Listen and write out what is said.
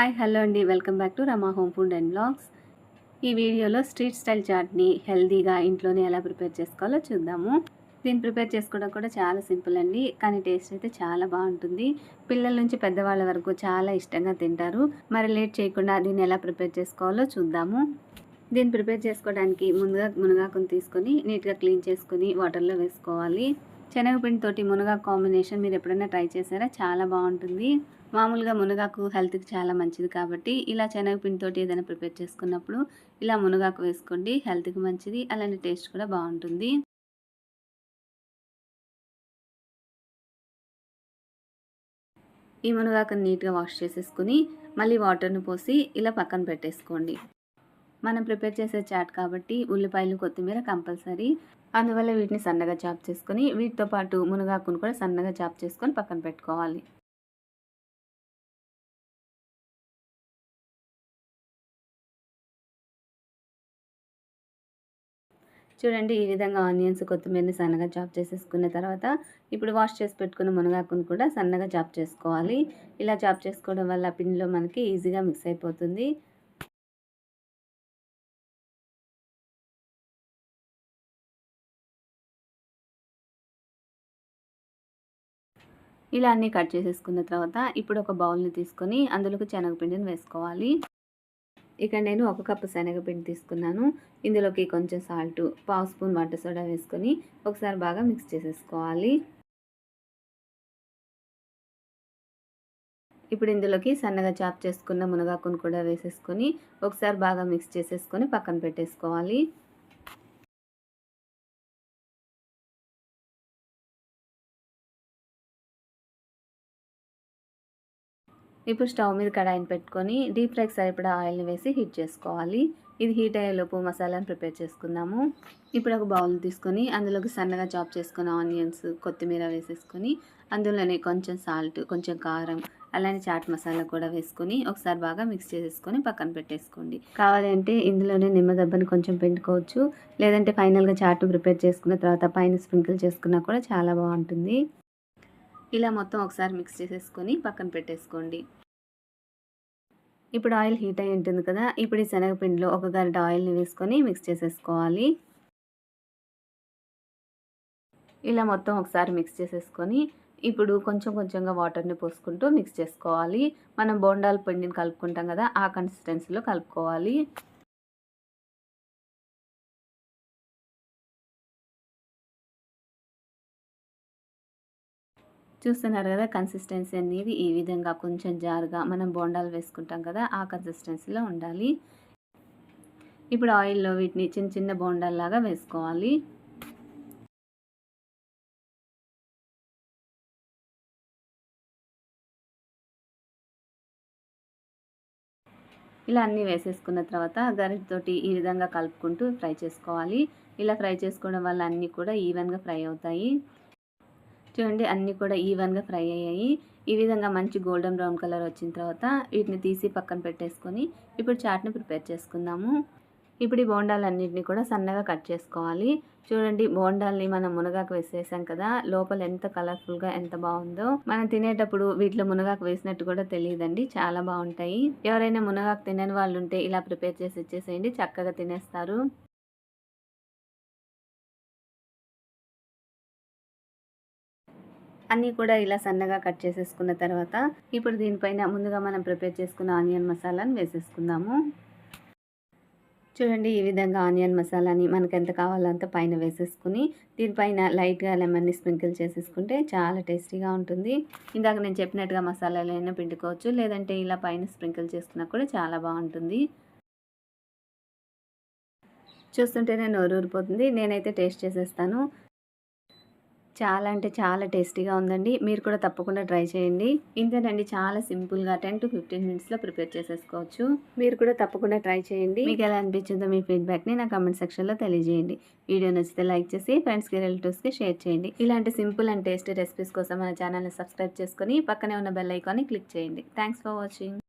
Hi hello అండి, welcome back to Rama home food and blogs. ఈ వీడియోలో స్ట్రీట్ స్టైల్ చాట్ని హెల్తీగా ఇంట్లోనే ఎలా ప్రిపేర్ చేసుకోవాలో చూద్దాము. దీన్ని ప్రిపేర్ చేసుకోవడం కూడా చాలా సింపుల్ అండి, కానీ టేస్ట్ అయితే చాలా బాగుంటుంది. పిల్లల నుంచి పెద్దవాళ్ళ వరకు చాలా ఇష్టంగా తింటారు. మరి లేట్ చేయకుండా దీన్ని ఎలా ప్రిపేర్ చేసుకోవాలో చూద్దాము. దీన్ని ప్రిపేర్ చేసుకోవడానికి ముందుగా మునగాకును తీసుకొని నీట్గా క్లీన్ చేసుకొని వాటర్లో వేసుకోవాలి. శనగపిండితోటి మునగాకు కాంబినేషన్ మీరు ఎప్పుడైనా ట్రై చేశారా? చాలా బాగుంటుంది. మామూలుగా మునగాకు హెల్త్కి చాలా మంచిది కాబట్టి ఇలా శనగపిండితోటి ఏదైనా ప్రిపేర్ చేసుకున్నప్పుడు ఇలా మునగాకు వేసుకోండి. హెల్త్కి మంచిది, అలానే టేస్ట్ కూడా బాగుంటుంది. ఈ మునగాకుని నీట్గా వాష్ చేసేసుకుని మళ్ళీ వాటర్ని పోసి ఇలా పక్కన పెట్టేసుకోండి. మనం ప్రిపేర్ చేసే చాట్ కాబట్టి ఉల్లిపాయలు కొత్తిమీర కంపల్సరీ. అందువల్ల వీటిని సన్నగా చాప్ చేసుకొని వీటితో పాటు మునగాకును కూడా సన్నగా చాప్ చేసుకొని పక్కన పెట్టుకోవాలి. చూడండి, ఈ విధంగా ఆనియన్స్ కొత్తిమీరని సన్నగా చాప్ చేసేసుకున్న తర్వాత ఇప్పుడు వాష్ చేసి పెట్టుకున్న మునగాకును కూడా సన్నగా చాప్ చేసుకోవాలి. ఇలా చాప్ చేసుకోవడం వల్ల పిండిలో మనకి ఈజీగా మిక్స్ అయిపోతుంది. ఇలా అన్నీ కట్ చేసేసుకున్న తర్వాత ఇప్పుడు ఒక బౌల్ని తీసుకొని అందులోకి శనగపిండిని వేసుకోవాలి. ఇక్కడ నేను 1 కప్పు శనగపిండి తీసుకున్నాను. ఇందులోకి కొంచెం సాల్ట్, పావు స్పూన్ వంట సోడా వేసుకొని ఒకసారి బాగా మిక్స్ చేసేసుకోవాలి. ఇప్పుడు ఇందులోకి సన్నగా చాప్ చేసుకున్న మునగాకును కూడా వేసేసుకొని ఒకసారి బాగా మిక్స్ చేసేసుకొని పక్కన పెట్టేసుకోవాలి. ఇప్పుడు స్టవ్ మీద కడాయిని పెట్టుకొని డీప్ ఫ్రైకి సరిపడా ఆయిల్ని వేసి హీట్ చేసుకోవాలి. ఇది హీట్ అయ్యేలోపు మసాలాను ప్రిపేర్ చేసుకుందాము. ఇప్పుడు ఒక బౌల్ తీసుకొని అందులోకి సన్నగా చాప్ చేసుకున్న ఆనియన్స్, కొత్తిమీర వేసేసుకొని అందులోనే కొంచెం సాల్ట్, కొంచెం కారం, అలానే చాట్ మసాలా కూడా వేసుకొని ఒకసారి బాగా మిక్స్ చేసేసుకొని పక్కన పెట్టేసుకోండి. కావాలంటే ఇందులోనే నిమ్మదబ్బని కొంచెం పిండుకోవచ్చు, లేదంటే ఫైనల్గా చాట్ ప్రిపేర్ చేసుకున్న తర్వాత పైన స్ప్రింకిల్ చేసుకున్నా కూడా చాలా బాగుంటుంది. ఇలా మొత్తం ఒకసారి మిక్స్ చేసేసుకొని పక్కన పెట్టేసుకోండి. ఇప్పుడు ఆయిల్ హీట్ అయి ఉంటుంది కదా, ఇప్పుడు ఈ శనగపిండిలో ఒక గరిట ఆయిల్ని వేసుకొని మిక్స్ చేసేసుకోవాలి. ఇలా మొత్తం ఒకసారి మిక్స్ చేసేసుకొని ఇప్పుడు కొంచెం కొంచెంగా వాటర్ని పోసుకుంటూ మిక్స్ చేసుకోవాలి. మనం బోండాల పిండిని కలుపుకుంటాం కదా, ఆ కన్సిస్టెన్సీలో కలుపుకోవాలి. చూస్తున్నారు కదా, కన్సిస్టెన్సీ అనేది ఈ విధంగా కొంచెం జారుగా మనం బోండాలు వేసుకుంటాం కదా, ఆ కన్సిస్టెన్సీలో ఉండాలి. ఇప్పుడు ఆయిల్లో వీటిని చిన్న చిన్న బోండాల్లాగా వేసుకోవాలి. ఇలా అన్నీ వేసేసుకున్న తర్వాత గరిటెతోటి ఈ విధంగా కలుపుకుంటూ ఫ్రై చేసుకోవాలి. ఇలా ఫ్రై చేసుకోవడం వల్ల అన్నీ కూడా ఈవెన్గా ఫ్రై అవుతాయి. చూడండి, అన్నీ కూడా ఈవెన్గా ఫ్రై అయ్యాయి. ఈ విధంగా మంచి గోల్డెన్ బ్రౌన్ కలర్ వచ్చిన తర్వాత వీటిని తీసి పక్కన పెట్టేసుకొని ఇప్పుడు చాట్ని ప్రిపేర్ చేసుకుందాము. ఇప్పుడు ఈ బోండాలన్నింటినీ కూడా సన్నగా కట్ చేసుకోవాలి. చూడండి, బోండాల్ని మనం మునగాకు వేసేసాం కదా, లోపల ఎంత కలర్ఫుల్గా ఎంత బాగుందో. మనం తినేటప్పుడు వీటిలో మునగాకు వేసినట్టు కూడా తెలియదండి, చాలా బాగుంటాయి. ఎవరైనా మునగాకు తినని వాళ్ళు ఉంటే ఇలా ప్రిపేర్ చేసి ఇచ్చేసేయండి, చక్కగా తినేస్తారు. అన్నీ కూడా ఇలా సన్నగా కట్ చేసేసుకున్న తర్వాత ఇప్పుడు దీనిపైన ముందుగా మనం ప్రిపేర్ చేసుకున్న ఆనియన్ మసాలాను వేసేసుకుందాము. చూడండి, ఈ విధంగా ఆనియన్ మసాలాని మనకు ఎంత కావాలో అంత పైన వేసేసుకుని దీనిపైన లైట్గా లెమన్ని స్ప్రింకిల్ చేసేసుకుంటే చాలా టేస్టీగా ఉంటుంది. ఇందాక నేను చెప్పినట్టుగా మసాలాలైనా పిండుకోవచ్చు, లేదంటే ఇలా పైన స్ప్రింకిల్ చేసుకున్నా కూడా చాలా బాగుంటుంది. చూస్తుంటేనే నోరు ఊరిపోతుంది. నేనైతే టేస్ట్ చేసేస్తాను. చాలా అంటే చాలా టేస్టీగా ఉందండి. మీరు కూడా తప్పకుండా ట్రై చేయండి. ఇంతేనండి, చాలా సింపుల్గా 10 to 15 మినిట్స్లో ప్రిపేర్ చేసేసుకోవచ్చు. మీరు కూడా తప్పకుండా ట్రై చేయండి. మీకు ఎలా అనిపించిందో మీ ఫీడ్బ్యాక్ని నా కామెంట్ సెక్షన్లో తెలియజేయండి. వీడియో నచ్చితే లైక్ చేసి ఫ్రెండ్స్కి, రిలేటివ్స్కి షేర్ చేయండి. ఇలాంటి సింపుల్ అండ్ టేస్టీ రెసిపీస్ కోసం మన ఛానల్ని సబ్స్క్రైబ్ చేసుకొని పక్కనే ఉన్న బెల్ ఐకాన్ని క్లిక్ చేయండి. Thanks for watching.